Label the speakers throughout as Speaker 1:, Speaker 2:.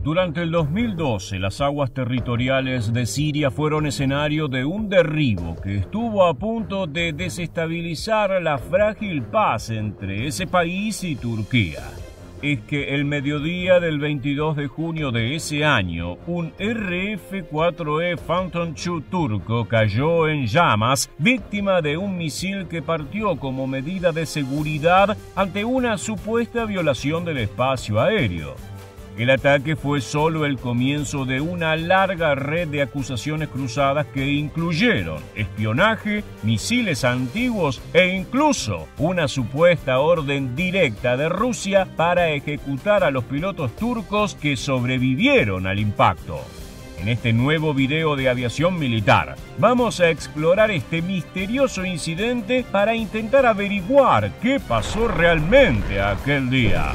Speaker 1: Durante el 2012, las aguas territoriales de Siria fueron escenario de un derribo que estuvo a punto de desestabilizar la frágil paz entre ese país y Turquía. Es que el mediodía del 22 de junio de ese año, un RF-4E Phantom II turco cayó en llamas, víctima de un misil que partió como medida de seguridad ante una supuesta violación del espacio aéreo. El ataque fue solo el comienzo de una larga red de acusaciones cruzadas que incluyeron espionaje, misiles antiguos e incluso una supuesta orden directa de Rusia para ejecutar a los pilotos turcos que sobrevivieron al impacto. En este nuevo video de aviación militar, vamos a explorar este misterioso incidente para intentar averiguar qué pasó realmente aquel día.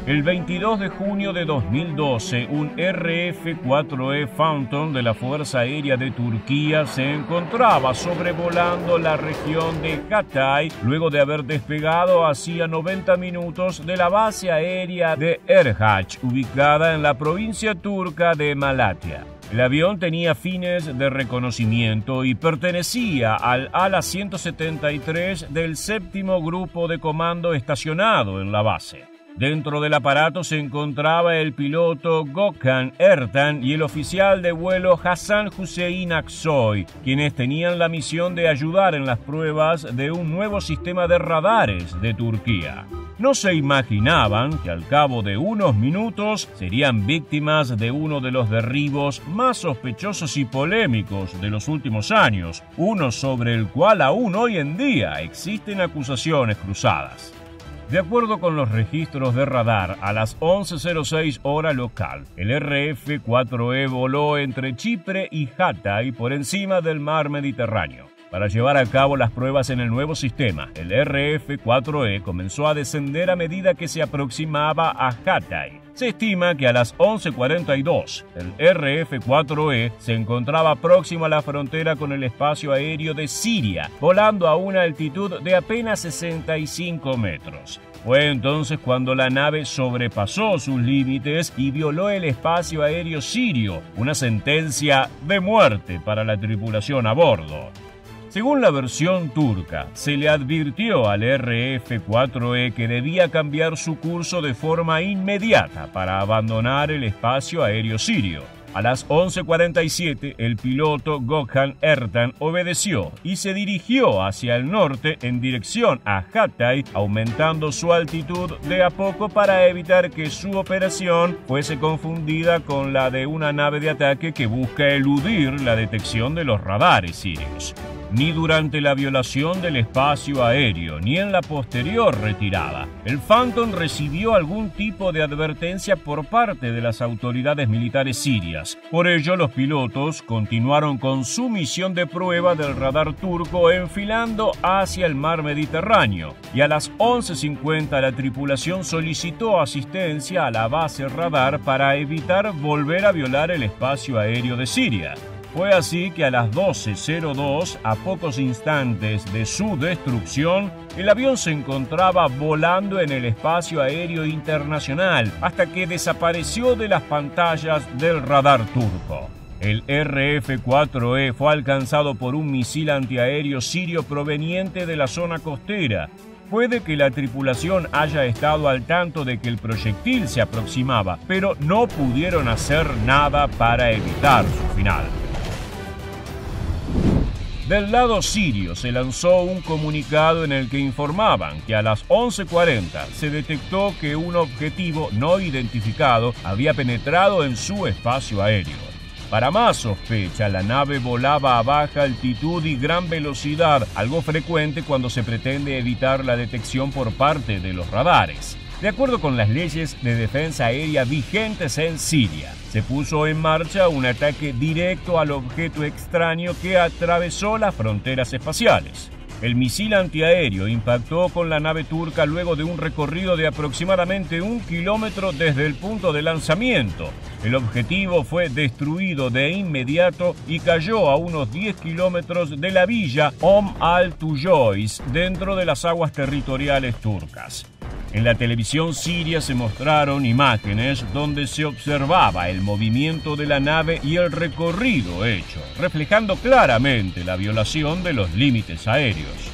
Speaker 1: El 22 de junio de 2012, un RF-4E Phantom de la Fuerza Aérea de Turquía se encontraba sobrevolando la región de Hatay luego de haber despegado hacía 90 minutos de la base aérea de Erhaç, ubicada en la provincia turca de Malatya. El avión tenía fines de reconocimiento y pertenecía al ala 173 del séptimo grupo de comando estacionado en la base. Dentro del aparato se encontraba el piloto Gökhan Ertan y el oficial de vuelo Hasan Hüseyin Aksoy, quienes tenían la misión de ayudar en las pruebas de un nuevo sistema de radares de Turquía. No se imaginaban que al cabo de unos minutos serían víctimas de uno de los derribos más sospechosos y polémicos de los últimos años, uno sobre el cual aún hoy en día existen acusaciones cruzadas. De acuerdo con los registros de radar, a las 11:06 hora local, el RF-4E voló entre Chipre y Hatay por encima del mar Mediterráneo. Para llevar a cabo las pruebas en el nuevo sistema, el RF-4E comenzó a descender a medida que se aproximaba a Hatay. Se estima que a las 11:42, el RF-4E se encontraba próximo a la frontera con el espacio aéreo de Siria, volando a una altitud de apenas 65 metros. Fue entonces cuando la nave sobrepasó sus límites y violó el espacio aéreo sirio, una sentencia de muerte para la tripulación a bordo. Según la versión turca, se le advirtió al RF-4E que debía cambiar su curso de forma inmediata para abandonar el espacio aéreo sirio. A las 11:47, el piloto Gökhan Ertan obedeció y se dirigió hacia el norte en dirección a Hatay, aumentando su altitud de a poco para evitar que su operación fuese confundida con la de una nave de ataque que busca eludir la detección de los radares sirios. Ni durante la violación del espacio aéreo, ni en la posterior retirada, el Phantom recibió algún tipo de advertencia por parte de las autoridades militares sirias. Por ello, los pilotos continuaron con su misión de prueba del radar turco enfilando hacia el mar Mediterráneo, y a las 11:50 la tripulación solicitó asistencia a la base radar para evitar volver a violar el espacio aéreo de Siria. Fue así que a las 12:02, a pocos instantes de su destrucción, el avión se encontraba volando en el espacio aéreo internacional hasta que desapareció de las pantallas del radar turco. El RF-4E fue alcanzado por un misil antiaéreo sirio proveniente de la zona costera. Puede que la tripulación haya estado al tanto de que el proyectil se aproximaba, pero no pudieron hacer nada para evitar su final. Del lado sirio se lanzó un comunicado en el que informaban que a las 11:40 se detectó que un objetivo no identificado había penetrado en su espacio aéreo. Para más sospecha, la nave volaba a baja altitud y gran velocidad, algo frecuente cuando se pretende evitar la detección por parte de los radares. De acuerdo con las leyes de defensa aérea vigentes en Siria, se puso en marcha un ataque directo al objeto extraño que atravesó las fronteras espaciales. El misil antiaéreo impactó con la nave turca luego de un recorrido de aproximadamente 1 kilómetro desde el punto de lanzamiento. El objetivo fue destruido de inmediato y cayó a unos 10 kilómetros de la villa al-Tujois, dentro de las aguas territoriales turcas. En la televisión siria se mostraron imágenes donde se observaba el movimiento de la nave y el recorrido hecho, reflejando claramente la violación de los límites aéreos.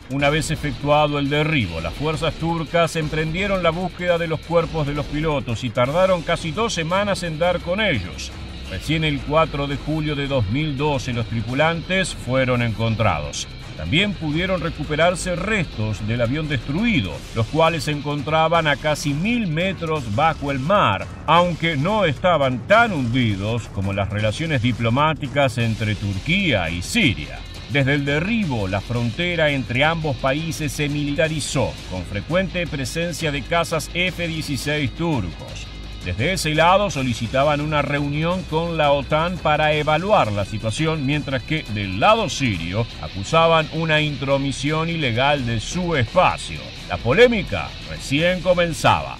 Speaker 1: Una vez efectuado el derribo, las fuerzas turcas emprendieron la búsqueda de los cuerpos de los pilotos y tardaron casi 2 semanas en dar con ellos. Recién el 4 de julio de 2012 los tripulantes fueron encontrados. También pudieron recuperarse restos del avión destruido, los cuales se encontraban a casi 1000 metros bajo el mar, aunque no estaban tan hundidos como las relaciones diplomáticas entre Turquía y Siria. Desde el derribo, la frontera entre ambos países se militarizó, con frecuente presencia de cazas F-16 turcos. Desde ese lado solicitaban una reunión con la OTAN para evaluar la situación, mientras que del lado sirio acusaban una intromisión ilegal de su espacio. La polémica recién comenzaba.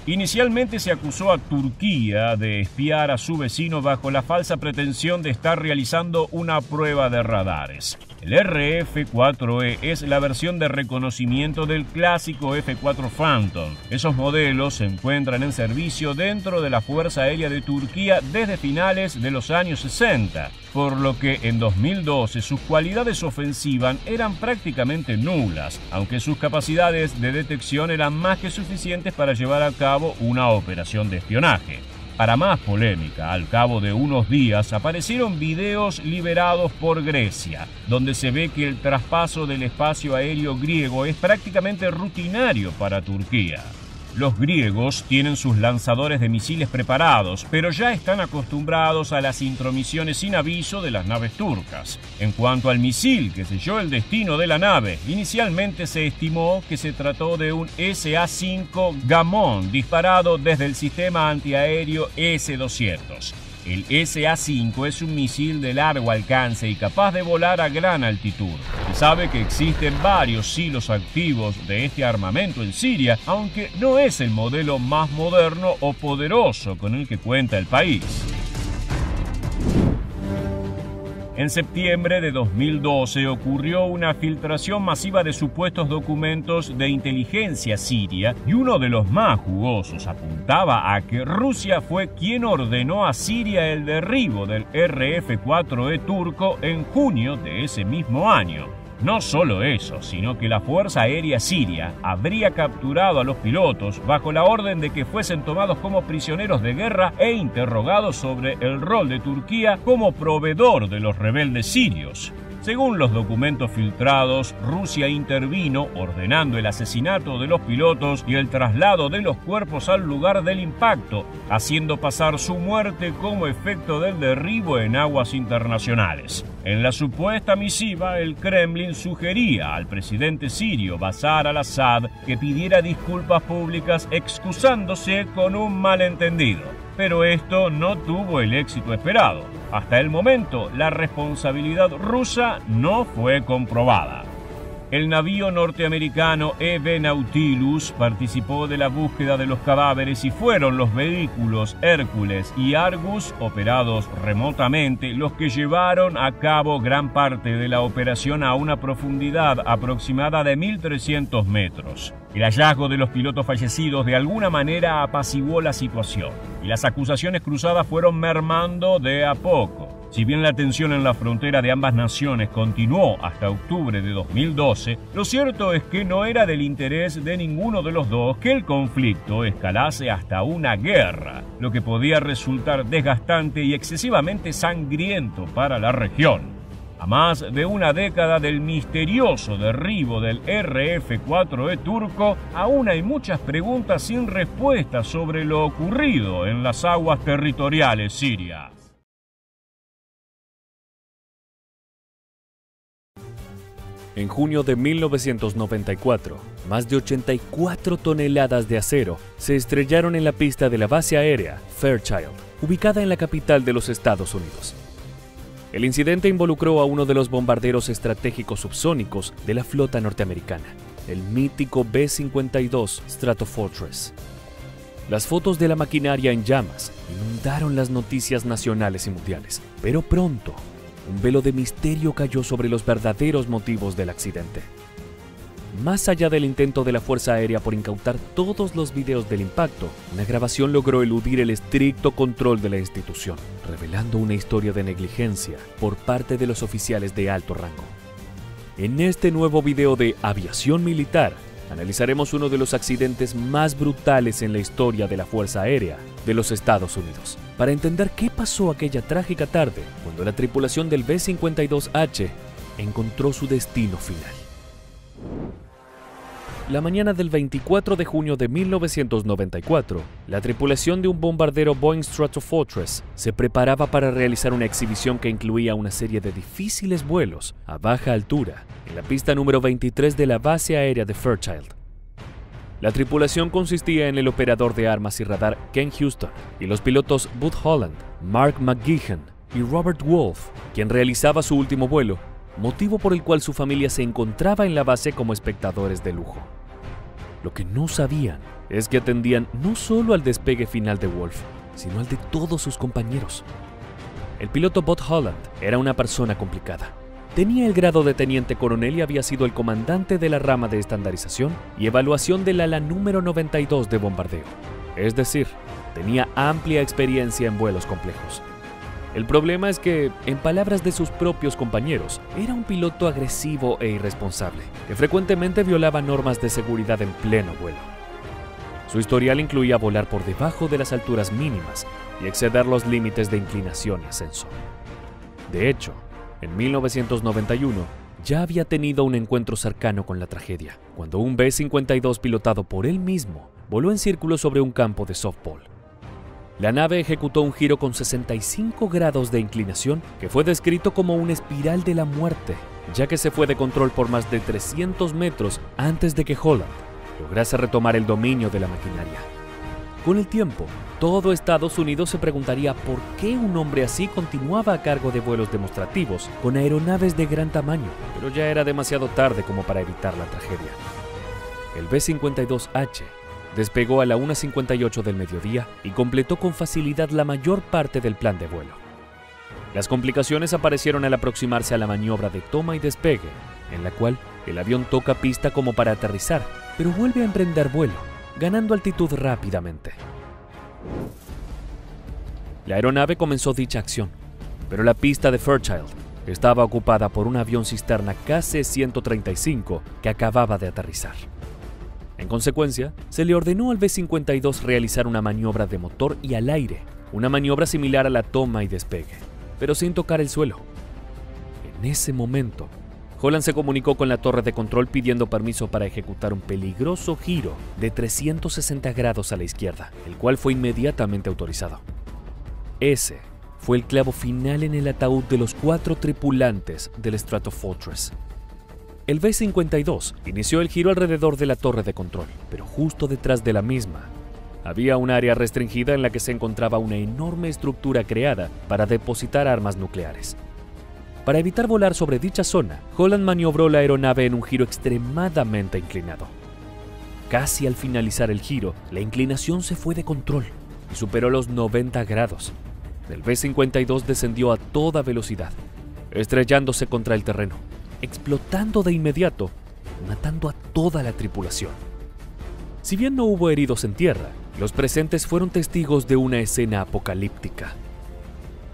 Speaker 1: Inicialmente se acusó a Turquía de espiar a su vecino bajo la falsa pretensión de estar realizando una prueba de radares. El RF-4E es la versión de reconocimiento del clásico F-4 Phantom. Esos modelos se encuentran en servicio dentro de la Fuerza Aérea de Turquía desde finales de los años 60, por lo que en 2012 sus cualidades ofensivas eran prácticamente nulas, aunque sus capacidades de detección eran más que suficientes para llevar a cabo una operación de espionaje. Para más polémica, al cabo de unos días aparecieron videos liberados por Grecia, donde se ve que el traspaso del espacio aéreo griego es prácticamente rutinario para Turquía. Los griegos tienen sus lanzadores de misiles preparados, pero ya están acostumbrados a las intromisiones sin aviso de las naves turcas. En cuanto al misil que selló el destino de la nave, inicialmente se estimó que se trató de un SA-5 Gamon disparado desde el sistema antiaéreo S-200. El SA-5 es un misil de largo alcance y capaz de volar a gran altitud. Se sabe que existen varios silos activos de este armamento en Siria, aunque no es el modelo más moderno o poderoso con el que cuenta el país. En septiembre de 2012 ocurrió una filtración masiva de supuestos documentos de inteligencia siria y uno de los más jugosos apuntaba a que Rusia fue quien ordenó a Siria el derribo del RF-4E turco en junio de ese mismo año. No solo eso, sino que la Fuerza Aérea Siria habría capturado a los pilotos bajo la orden de que fuesen tomados como prisioneros de guerra e interrogados sobre el rol de Turquía como proveedor de los rebeldes sirios. Según los documentos filtrados, Rusia intervino ordenando el asesinato de los pilotos y el traslado de los cuerpos al lugar del impacto, haciendo pasar su muerte como efecto del derribo en aguas internacionales. En la supuesta misiva, el Kremlin sugería al presidente sirio Bashar al-Assad que pidiera disculpas públicas excusándose con un malentendido. Pero esto no tuvo el éxito esperado. Hasta el momento, la responsabilidad rusa no fue comprobada. El navío norteamericano EV Nautilus participó de la búsqueda de los cadáveres y fueron los vehículos Hércules y Argus, operados remotamente, los que llevaron a cabo gran parte de la operación a una profundidad aproximada de 1.300 metros. El hallazgo de los pilotos fallecidos de alguna manera apaciguó la situación y las acusaciones cruzadas fueron mermando de a poco. Si bien la tensión en la frontera de ambas naciones continuó hasta octubre de 2012, lo cierto es que no era del interés de ninguno de los dos que el conflicto escalase hasta una guerra, lo que podía resultar desgastante y excesivamente sangriento para la región. A más de una década del misterioso derribo del RF-4E turco, aún hay muchas preguntas sin respuesta sobre lo ocurrido en las aguas territoriales sirias.
Speaker 2: En junio de 1994, más de 84 toneladas de acero se estrellaron en la pista de la base aérea Fairchild, ubicada en la capital de los Estados Unidos. El incidente involucró a uno de los bombarderos estratégicos subsónicos de la flota norteamericana, el mítico B-52 Stratofortress. Las fotos de la maquinaria en llamas inundaron las noticias nacionales y mundiales, pero pronto un velo de misterio cayó sobre los verdaderos motivos del accidente. Más allá del intento de la Fuerza Aérea por incautar todos los videos del impacto, una grabación logró eludir el estricto control de la institución, revelando una historia de negligencia por parte de los oficiales de alto rango. En este nuevo video de Aviación Militar, analizaremos uno de los accidentes más brutales en la historia de la Fuerza Aérea de los Estados Unidos, para entender qué pasó aquella trágica tarde cuando la tripulación del B-52H encontró su destino final. La mañana del 24 de junio de 1994, la tripulación de un bombardero Boeing Stratofortress se preparaba para realizar una exhibición que incluía una serie de difíciles vuelos a baja altura en la pista número 23 de la base aérea de Fairchild. La tripulación consistía en el operador de armas y radar Ken Houston y los pilotos Bud Holland, Mark McGeehan y Robert Wolf, quien realizaba su último vuelo, motivo por el cual su familia se encontraba en la base como espectadores de lujo. Lo que no sabían es que atendían no solo al despegue final de Wolf, sino al de todos sus compañeros. El piloto Bud Holland era una persona complicada. Tenía el grado de teniente coronel y había sido el comandante de la rama de estandarización y evaluación del ala número 92 de bombardeo. Es decir, tenía amplia experiencia en vuelos complejos. El problema es que, en palabras de sus propios compañeros, era un piloto agresivo e irresponsable, que frecuentemente violaba normas de seguridad en pleno vuelo. Su historial incluía volar por debajo de las alturas mínimas y exceder los límites de inclinación y ascenso. De hecho, en 1991 ya había tenido un encuentro cercano con la tragedia, cuando un B-52 pilotado por él mismo voló en círculo sobre un campo de softball. La nave ejecutó un giro con 65 grados de inclinación que fue descrito como una espiral de la muerte, ya que se fue de control por más de 300 metros antes de que Holland lograse retomar el dominio de la maquinaria. Con el tiempo, todo Estados Unidos se preguntaría por qué un hombre así continuaba a cargo de vuelos demostrativos con aeronaves de gran tamaño, pero ya era demasiado tarde como para evitar la tragedia. El B-52H despegó a la 1:58 del mediodía y completó con facilidad la mayor parte del plan de vuelo. Las complicaciones aparecieron al aproximarse a la maniobra de toma y despegue, en la cual el avión toca pista como para aterrizar, pero vuelve a emprender vuelo, ganando altitud rápidamente. La aeronave comenzó dicha acción, pero la pista de Fairchild estaba ocupada por un avión cisterna KC-135 que acababa de aterrizar. En consecuencia, se le ordenó al B-52 realizar una maniobra de motor y al aire, una maniobra similar a la toma y despegue, pero sin tocar el suelo. En ese momento, Holland se comunicó con la torre de control pidiendo permiso para ejecutar un peligroso giro de 360 grados a la izquierda, el cual fue inmediatamente autorizado. Ese fue el clavo final en el ataúd de los 4 tripulantes del Stratofortress. El B-52 inició el giro alrededor de la torre de control, pero justo detrás de la misma había un área restringida en la que se encontraba una enorme estructura creada para depositar armas nucleares. Para evitar volar sobre dicha zona, Holland maniobró la aeronave en un giro extremadamente inclinado. Casi al finalizar el giro, la inclinación se fue de control y superó los 90 grados. El B-52 descendió a toda velocidad, estrellándose contra el terreno, explotando de inmediato, matando a toda la tripulación. Si bien no hubo heridos en tierra, los presentes fueron testigos de una escena apocalíptica.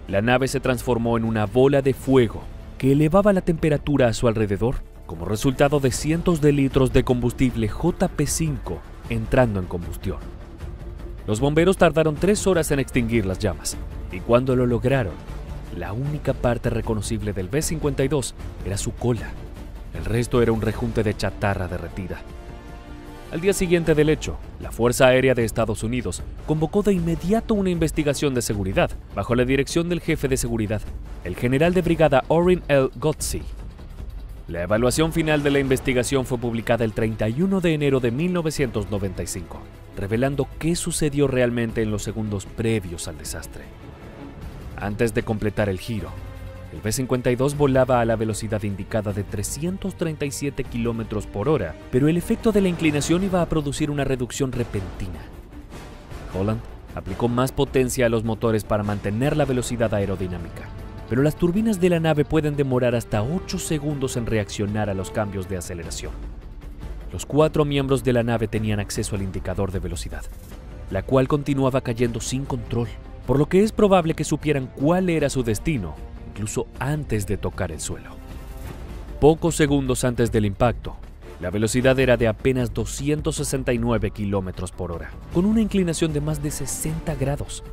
Speaker 2: La nave se transformó en una bola de fuego que elevaba la temperatura a su alrededor como resultado de cientos de litros de combustible JP5 entrando en combustión. Los bomberos tardaron 3 horas en extinguir las llamas, y cuando lo lograron, la única parte reconocible del B-52 era su cola. El resto era un rejunte de chatarra derretida. Al día siguiente del hecho, la Fuerza Aérea de Estados Unidos convocó de inmediato una investigación de seguridad bajo la dirección del jefe de seguridad, el general de brigada Orrin L. Gutsy. La evaluación final de la investigación fue publicada el 31 de enero de 1995, revelando qué sucedió realmente en los segundos previos al desastre. Antes de completar el giro, el B-52 volaba a la velocidad indicada de 337 km por hora, pero el efecto de la inclinación iba a producir una reducción repentina. Holland aplicó más potencia a los motores para mantener la velocidad aerodinámica, pero las turbinas de la nave pueden demorar hasta 8 segundos en reaccionar a los cambios de aceleración. Los 4 miembros de la nave tenían acceso al indicador de velocidad, la cual continuaba cayendo sin control, por lo que es probable que supieran cuál era su destino, incluso antes de tocar el suelo. Pocos segundos antes del impacto, la velocidad era de apenas 269 kilómetros por hora, con una inclinación de más de 60 grados.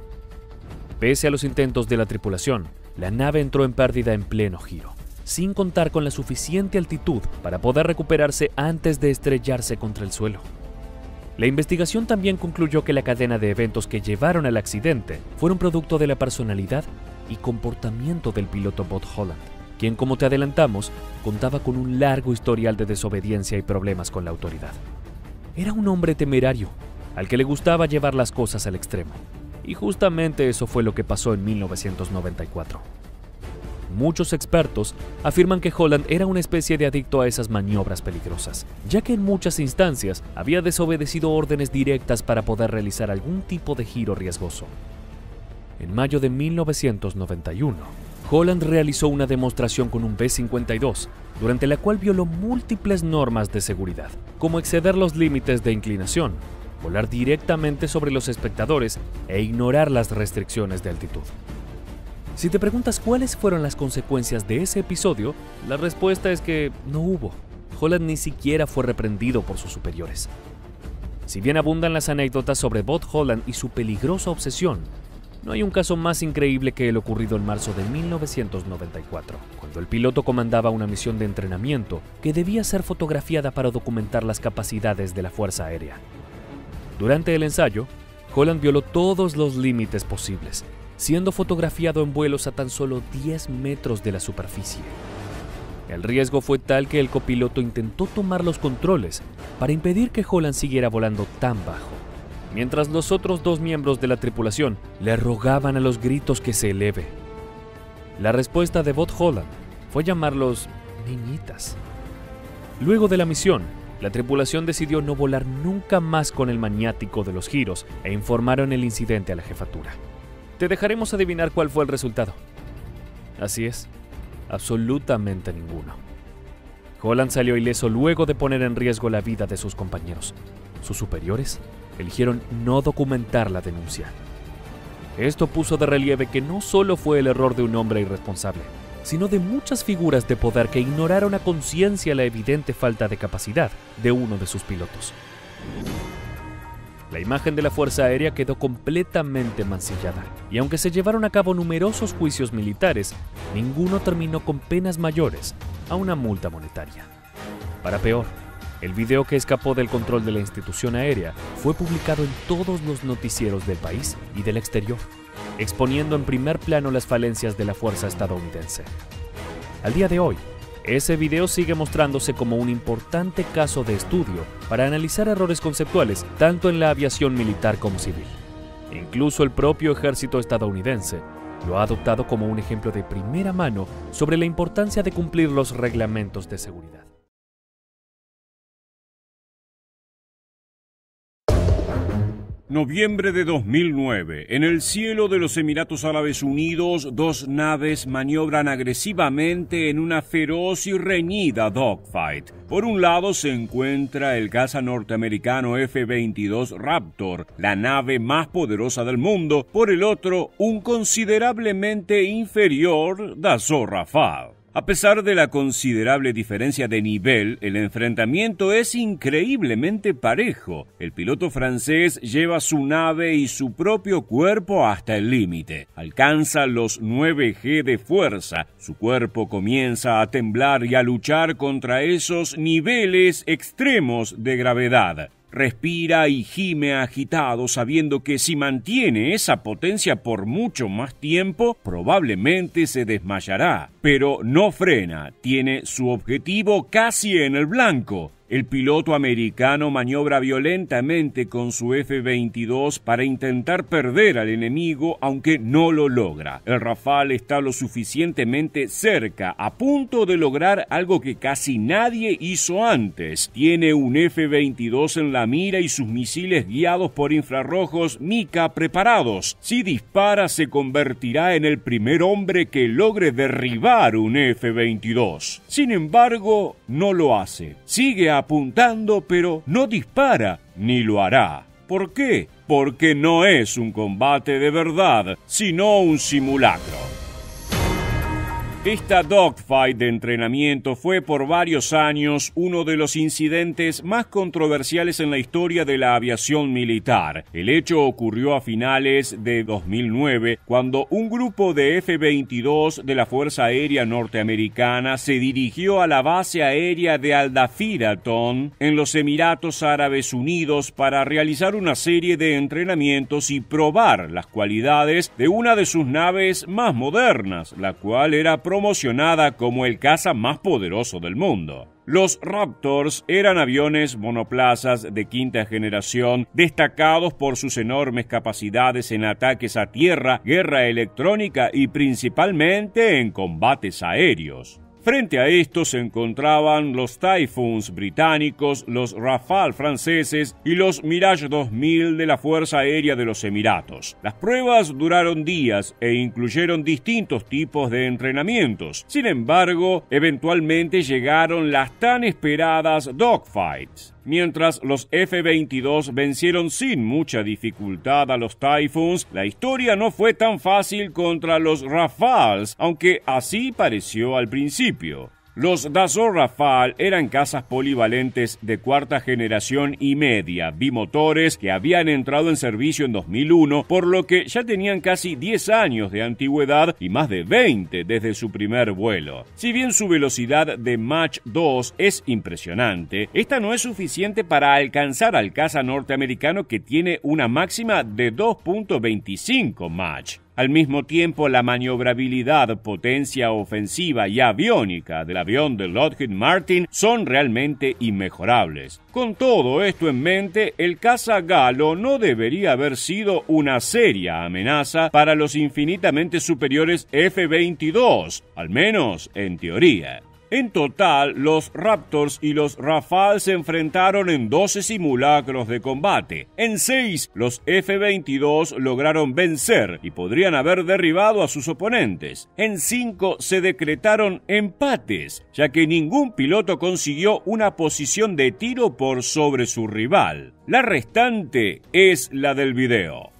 Speaker 2: Pese a los intentos de la tripulación, la nave entró en pérdida en pleno giro, sin contar con la suficiente altitud para poder recuperarse antes de estrellarse contra el suelo. La investigación también concluyó que la cadena de eventos que llevaron al accidente fueron producto de la personalidad y comportamiento del piloto Bob Holland, quien, como te adelantamos, contaba con un largo historial de desobediencia y problemas con la autoridad. Era un hombre temerario, al que le gustaba llevar las cosas al extremo, y justamente eso fue lo que pasó en 1994. Muchos expertos afirman que Holland era una especie de adicto a esas maniobras peligrosas, ya que en muchas instancias había desobedecido órdenes directas para poder realizar algún tipo de giro riesgoso. En mayo de 1991, Holland realizó una demostración con un B-52, durante la cual violó múltiples normas de seguridad, como exceder los límites de inclinación, volar directamente sobre los espectadores e ignorar las restricciones de altitud. Si te preguntas cuáles fueron las consecuencias de ese episodio, la respuesta es que no hubo. Holland ni siquiera fue reprendido por sus superiores. Si bien abundan las anécdotas sobre Bob Holland y su peligrosa obsesión, no hay un caso más increíble que el ocurrido en marzo de 1994, cuando el piloto comandaba una misión de entrenamiento que debía ser fotografiada para documentar las capacidades de la Fuerza Aérea. Durante el ensayo, Holland violó todos los límites posibles, siendo fotografiado en vuelos a tan solo 10 metros de la superficie. El riesgo fue tal que el copiloto intentó tomar los controles para impedir que Holland siguiera volando tan bajo, mientras los otros 2 miembros de la tripulación le rogaban a los gritos que se eleve. La respuesta de Bob Holland fue llamarlos niñitas. Luego de la misión, la tripulación decidió no volar nunca más con el maniático de los giros e informaron el incidente a la jefatura. Te dejaremos adivinar cuál fue el resultado. Así es, absolutamente ninguno. Holland salió ileso luego de poner en riesgo la vida de sus compañeros. Sus superiores eligieron no documentar la denuncia. Esto puso de relieve que no solo fue el error de un hombre irresponsable, sino de muchas figuras de poder que ignoraron a conciencia la evidente falta de capacidad de uno de sus pilotos. La imagen de la Fuerza Aérea quedó completamente mancillada, y aunque se llevaron a cabo numerosos juicios militares, ninguno terminó con penas mayores a una multa monetaria. Para peor, el video que escapó del control de la institución aérea fue publicado en todos los noticieros del país y del exterior, exponiendo en primer plano las falencias de la fuerza estadounidense. Al día de hoy, ese video sigue mostrándose como un importante caso de estudio para analizar errores conceptuales tanto en la aviación militar como civil. Incluso el propio ejército estadounidense lo ha adoptado como un ejemplo de primera mano sobre la importancia de cumplir los reglamentos de seguridad.
Speaker 1: Noviembre de 2009. En el cielo de los Emiratos Árabes Unidos, 2 naves maniobran agresivamente en una feroz y reñida dogfight. Por un lado se encuentra el caza norteamericano F-22 Raptor, la nave más poderosa del mundo. Por el otro, un considerablemente inferior Dassault Rafale. A pesar de la considerable diferencia de nivel, el enfrentamiento es increíblemente parejo. El piloto francés lleva su nave y su propio cuerpo hasta el límite. Alcanza los 9 G de fuerza. Su cuerpo comienza a temblar y a luchar contra esos niveles extremos de gravedad. Respira y gime agitado, sabiendo que si mantiene esa potencia por mucho más tiempo, probablemente se desmayará. Pero no frena, tiene su objetivo casi en el blanco. El piloto americano maniobra violentamente con su F-22 para intentar perder al enemigo, aunque no lo logra. El Rafale está lo suficientemente cerca, a punto de lograr algo que casi nadie hizo antes. Tiene un F-22 en la mira y sus misiles guiados por infrarrojos Mica preparados. Si dispara, se convertirá en el primer hombre que logre derribar un F-22. Sin embargo, no lo hace. Sigue apuntando, pero no dispara, ni lo hará. ¿Por qué? Porque no es un combate de verdad, sino un simulacro. Esta dogfight de entrenamiento fue por varios años uno de los incidentes más controversiales en la historia de la aviación militar. El hecho ocurrió a finales de 2009, cuando un grupo de F-22 de la Fuerza Aérea Norteamericana se dirigió a la base aérea de Al Dhafiraton en los Emiratos Árabes Unidos para realizar una serie de entrenamientos y probar las cualidades de una de sus naves más modernas, la cual era promocionada como el caza más poderoso del mundo. Los Raptors eran aviones monoplazas de quinta generación, destacados por sus enormes capacidades en ataques a tierra, guerra electrónica y principalmente en combates aéreos. Frente a esto se encontraban los Typhoons británicos, los Rafale franceses y los Mirage 2000 de la Fuerza Aérea de los Emiratos. Las pruebas duraron días e incluyeron distintos tipos de entrenamientos. Sin embargo, eventualmente llegaron las tan esperadas dogfights. Mientras los F-22 vencieron sin mucha dificultad a los Typhoons, la historia no fue tan fácil contra los Rafales, aunque así pareció al principio. Los Dassault Rafale eran cazas polivalentes de cuarta generación y media, bimotores que habían entrado en servicio en 2001, por lo que ya tenían casi 10 años de antigüedad y más de 20 desde su primer vuelo. Si bien su velocidad de Mach 2 es impresionante, esta no es suficiente para alcanzar al caza norteamericano, que tiene una máxima de 2.25 Mach. Al mismo tiempo, la maniobrabilidad, potencia ofensiva y aviónica del avión de Lockheed Martin son realmente inmejorables. Con todo esto en mente, el caza galo no debería haber sido una seria amenaza para los infinitamente superiores F-22, al menos en teoría. En total, los Raptors y los Rafale se enfrentaron en 12 simulacros de combate. En 6, los F-22 lograron vencer y podrían haber derribado a sus oponentes. En 5 se decretaron empates, ya que ningún piloto consiguió una posición de tiro por sobre su rival. La restante es la del video.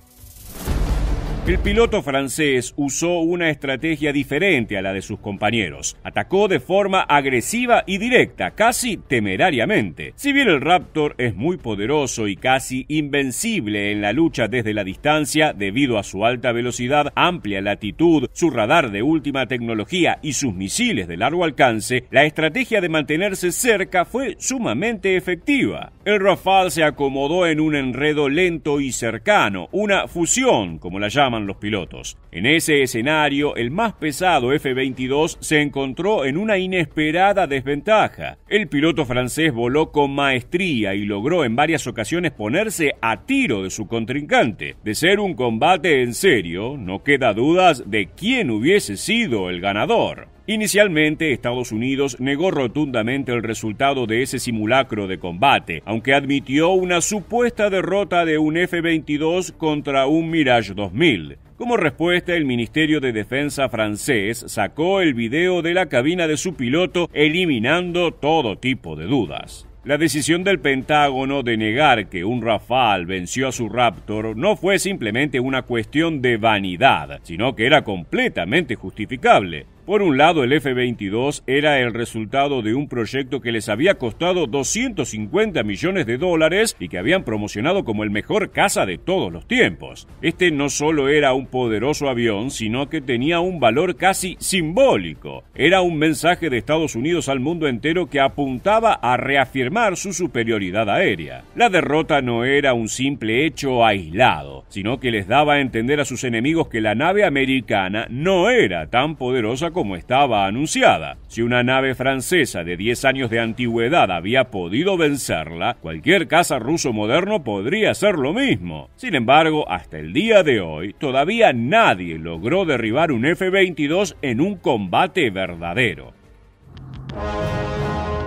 Speaker 1: El piloto francés usó una estrategia diferente a la de sus compañeros. Atacó de forma agresiva y directa, casi temerariamente. Si bien el Raptor es muy poderoso y casi invencible en la lucha desde la distancia debido a su alta velocidad, amplia latitud, su radar de última tecnología y sus misiles de largo alcance, la estrategia de mantenerse cerca fue sumamente efectiva. El Rafale se acomodó en un enredo lento y cercano, una fusión, como la llaman los pilotos. En ese escenario, el más pesado F-22 se encontró en una inesperada desventaja. El piloto francés voló con maestría y logró en varias ocasiones ponerse a tiro de su contrincante. De ser un combate en serio, no queda dudas de quién hubiese sido el ganador. Inicialmente, Estados Unidos negó rotundamente el resultado de ese simulacro de combate, aunque admitió una supuesta derrota de un F-22 contra un Mirage 2000. Como respuesta, el Ministerio de Defensa francés sacó el video de la cabina de su piloto, eliminando todo tipo de dudas. La decisión del Pentágono de negar que un Rafale venció a su Raptor no fue simplemente una cuestión de vanidad, sino que era completamente justificable. Por un lado, el F-22 era el resultado de un proyecto que les había costado $250 millones y que habían promocionado como el mejor caza de todos los tiempos. Este no solo era un poderoso avión, sino que tenía un valor casi simbólico. Era un mensaje de Estados Unidos al mundo entero que apuntaba a reafirmar su superioridad aérea. La derrota no era un simple hecho aislado, sino que les daba a entender a sus enemigos que la nave americana no era tan poderosa como estaba anunciada. Si una nave francesa de 10 años de antigüedad había podido vencerla, cualquier caza ruso moderno podría hacer lo mismo. Sin embargo, hasta el día de hoy, todavía nadie logró derribar un F-22 en un combate verdadero.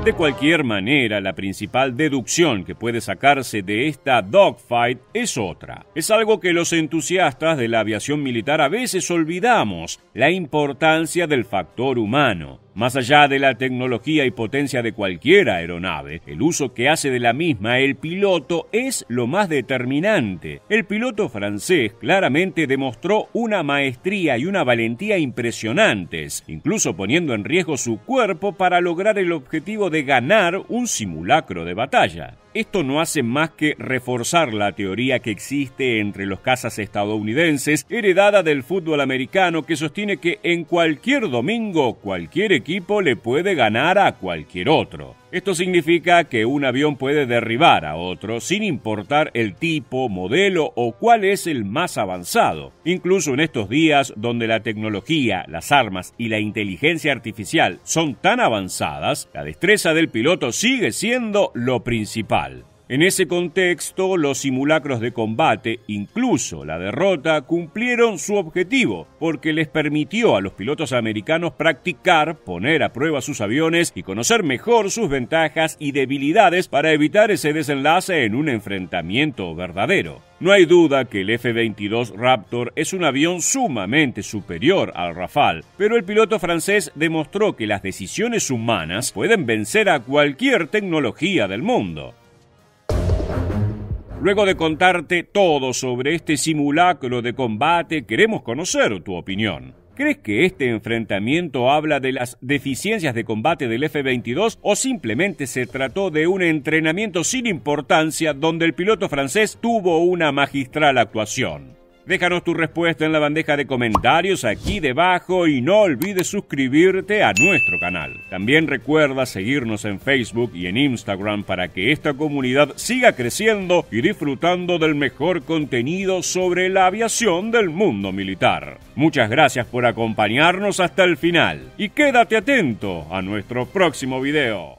Speaker 1: De cualquier manera, la principal deducción que puede sacarse de esta dogfight es otra. Es algo que los entusiastas de la aviación militar a veces olvidamos: la importancia del factor humano. Más allá de la tecnología y potencia de cualquier aeronave, el uso que hace de la misma el piloto es lo más determinante. El piloto francés claramente demostró una maestría y una valentía impresionantes, incluso poniendo en riesgo su cuerpo para lograr el objetivo de ganar un simulacro de batalla. Esto no hace más que reforzar la teoría que existe entre los cazas estadounidenses, heredada del fútbol americano, que sostiene que en cualquier domingo cualquier equipo le puede ganar a cualquier otro. Esto significa que un avión puede derribar a otro sin importar el tipo, modelo o cuál es el más avanzado. Incluso en estos días donde la tecnología, las armas y la inteligencia artificial son tan avanzadas, la destreza del piloto sigue siendo lo principal. En ese contexto, los simulacros de combate, incluso la derrota, cumplieron su objetivo, porque les permitió a los pilotos americanos practicar, poner a prueba sus aviones y conocer mejor sus ventajas y debilidades para evitar ese desenlace en un enfrentamiento verdadero. No hay duda que el F-22 Raptor es un avión sumamente superior al Rafale, pero el piloto francés demostró que las decisiones humanas pueden vencer a cualquier tecnología del mundo. Luego de contarte todo sobre este simulacro de combate, queremos conocer tu opinión. ¿Crees que este enfrentamiento habla de las deficiencias de combate del F-22 o simplemente se trató de un entrenamiento sin importancia donde el piloto francés tuvo una magistral actuación? Déjanos tu respuesta en la bandeja de comentarios aquí debajo y no olvides suscribirte a nuestro canal. También recuerda seguirnos en Facebook y en Instagram para que esta comunidad siga creciendo y disfrutando del mejor contenido sobre la aviación del mundo militar. Muchas gracias por acompañarnos hasta el final y quédate atento a nuestro próximo video.